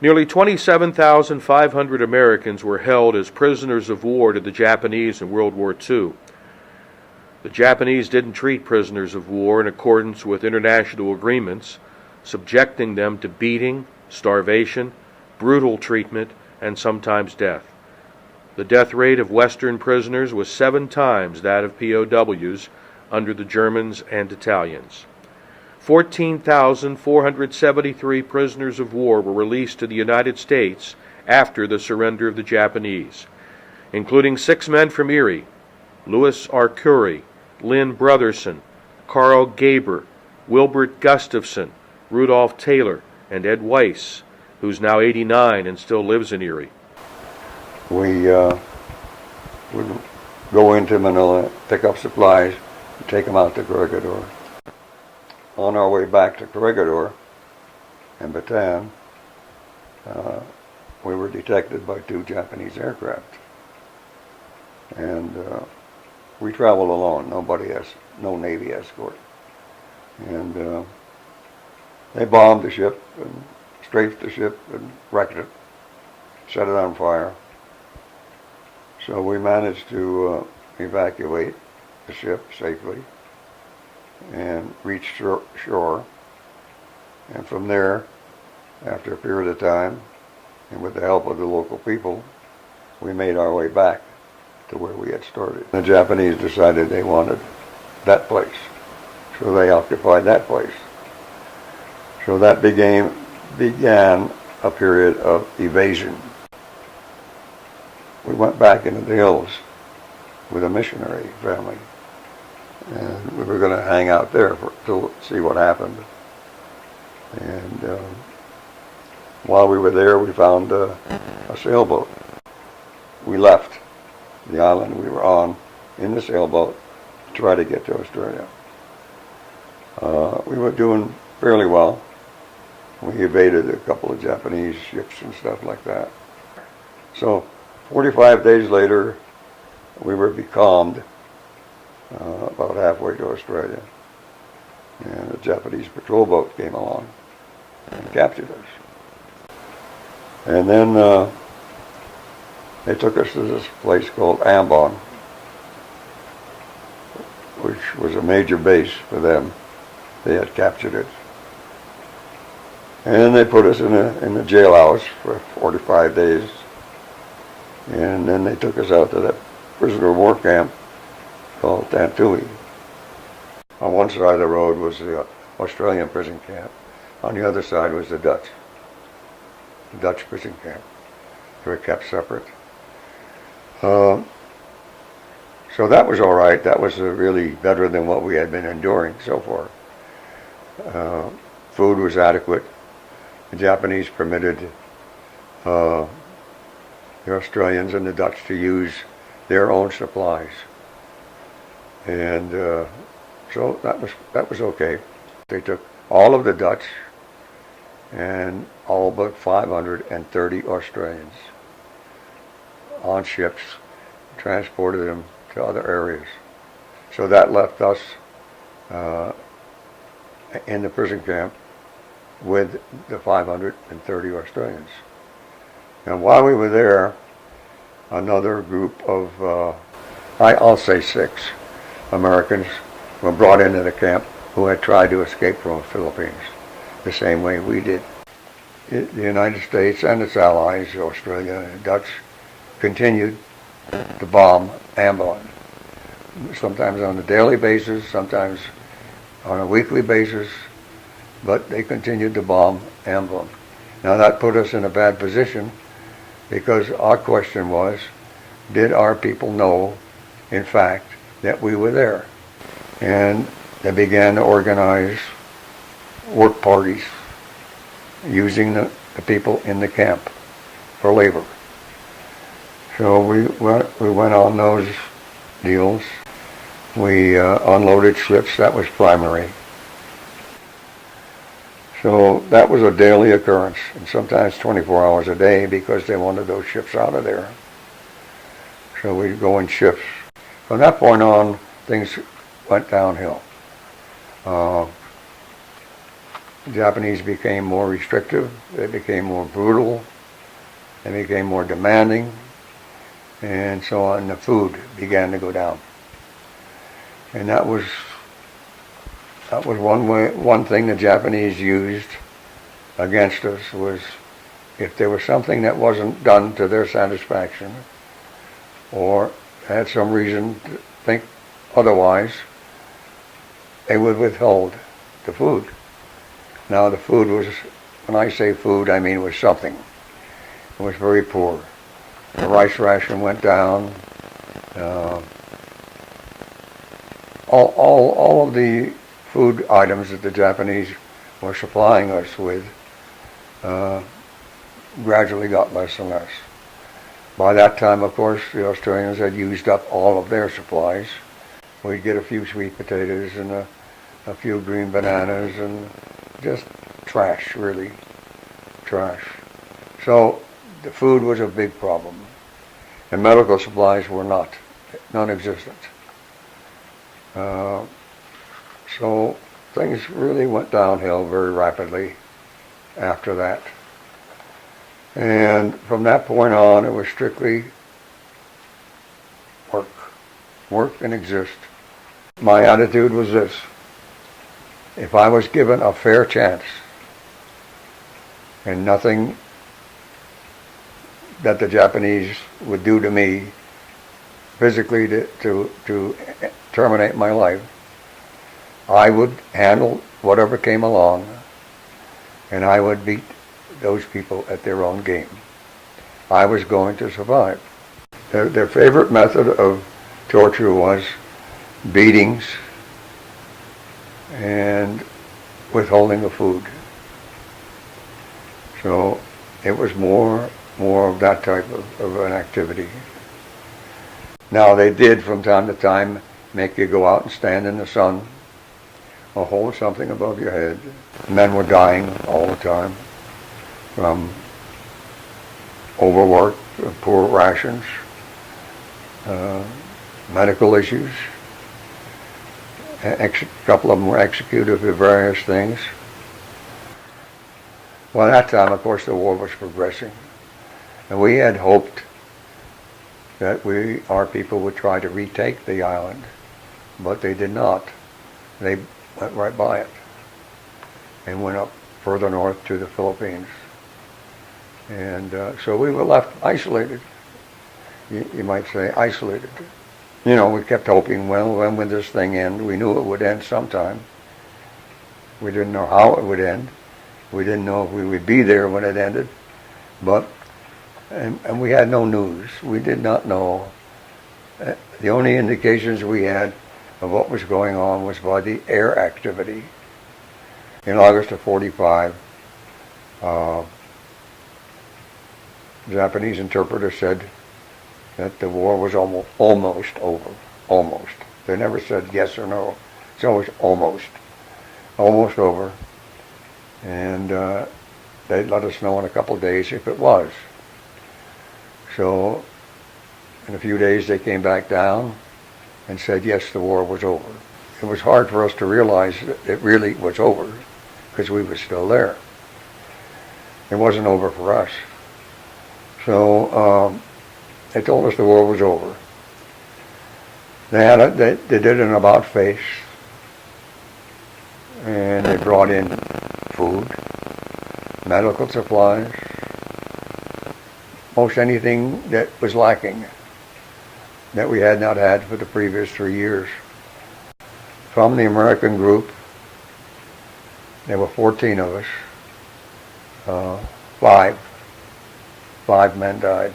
Nearly 27,500 Americans were held as prisoners of war to the Japanese in World War II. The Japanese didn't treat prisoners of war in accordance with international agreements, subjecting them to beating, starvation, brutal treatment, and sometimes death. The death rate of Western prisoners was 7 times that of POWs under the Germans and Italians. 14,473 prisoners of war were released to the United States after the surrender of the Japanese, including 6 men from Erie: Louis Arcuri, Lynn Brotherson, Carl Gaber, Wilbert Gustafson, Rudolph Taylor, and Ed Weiss, who's now 89 and still lives in Erie. We would go into Manila, pick up supplies, and take them out to Corregidor. On our way back to Corregidor and Bataan, we were detected by 2 Japanese aircraft. And we traveled alone, no Navy escort. And they bombed the ship and strafed the ship and wrecked it, set it on fire. So we managed to evacuate the ship safely and reach shore. And from there, after a period of time, and with the help of the local people, we made our way back to where we had started. The Japanese decided they wanted that place, so they occupied that place. So that began a period of evasion. We went back into the hills with a missionary family, and we were going to hang out there to see what happened. And while we were there, we found a sailboat. We left the island we were on in the sailboat to try to get to Australia. We were doing fairly well. We evaded a couple of Japanese ships and stuff like that. So 45 days later, we were becalmed about halfway to Australia. And a Japanese patrol boat came along and captured us. And then they took us to this place called Ambon, which was a major base for them. They had captured it. And they put us in a jailhouse for 45 days. And then they took us out to that prisoner of war camp called Tantui. On one side of the road was the Australian prison camp. On the other side was the Dutch prison camp. They were kept separate. So that was all right. That was really better than what we had been enduring so far. Food was adequate. The Japanese permitted the Australians and the Dutch to use their own supplies, and so that was okay. They took all of the Dutch and all but 530 Australians on ships, transported them to other areas. So that left us in the prison camp with the 530 Australians. And while we were there, another group of, I'll say 6 Americans were brought into the camp who had tried to escape from the Philippines the same way we did. The United States and its allies, Australia and Dutch, continued to bomb Ambon, sometimes on a daily basis, sometimes on a weekly basis, but they continued to bomb Ambon. Now that put us in a bad position, because our question was, did our people know, in fact, that we were there? And they began to organize work parties using the people in the camp for labor. So we went on those deals. We unloaded ships. That was primary. So that was a daily occurrence, and sometimes 24 hours a day, because they wanted those ships out of there. So we'd go in shifts. From that point on, things went downhill. the Japanese became more restrictive, they became more brutal, they became more demanding, and so on. The food began to go down. And that was one thing the Japanese used against us, was if there was something that wasn't done to their satisfaction, or had some reason to think otherwise, they would withhold the food. Now the food was, when I say food, I mean it was something. It was very poor. The rice ration went down. All of the food items that the Japanese were supplying us with gradually got less and less. By that time, of course, the Australians had used up all of their supplies. We'd get a few sweet potatoes and a few green bananas and just trash, really, trash. So the food was a big problem. And medical supplies were non-existent. So things really went downhill very rapidly after that. And from that point on, it was strictly work and exist. My attitude was this: if I was given a fair chance and nothing that the Japanese would do to me physically to terminate my life, I would handle whatever came along, and I would beat those people at their own game. I was going to survive. Their favorite method of torture was beatings and withholding of food. So it was more of that type of an activity. Now they did from time to time make you go out and stand in the sun or hold something above your head. Men were dying all the time from overwork, poor rations, medical issues. A couple of them were executed for various things. Well, at that time, of course, the war was progressing. And we had hoped that our people would try to retake the island, but they did not. They went right by it and went up further north to the Philippines. And so we were left isolated. You might say isolated. You know, we kept hoping, well, when would this thing end? We knew it would end sometime. We didn't know how it would end. We didn't know if we would be there when it ended. But, and we had no news. We did not know. The only indications we had of what was going on was by the air activity. In August of '45, the Japanese interpreter said that the war was almost over. Almost. They never said yes or no. It's always almost over. And they'd let us know in a couple of days if it was. So in a few days they came back down and said yes, the war was over. It was hard for us to realize that it really was over because we were still there. It wasn't over for us. So they told us the war was over. They did an about face, and they brought in food, medical supplies, most anything that was lacking that we had not had for the previous 3 years. From the American group, there were 14 of us. Five men died.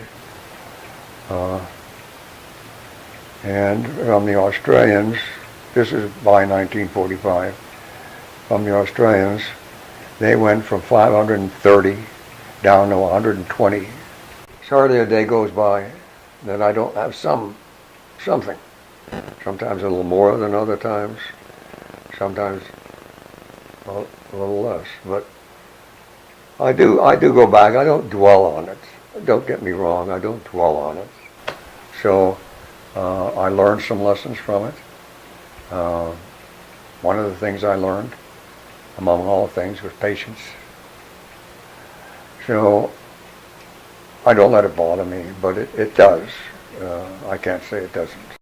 And from the Australians, this is by 1945, from the Australians, they went from 530 down to 120. It's hardly a day goes by that I don't have something. Sometimes a little more than other times, sometimes a little less. But I do go back. I don't dwell on it. Don't get me wrong, I don't dwell on it. So I learned some lessons from it. One of the things I learned among all things, was patience. So I don't let it bother me, but it does. I can't say it doesn't.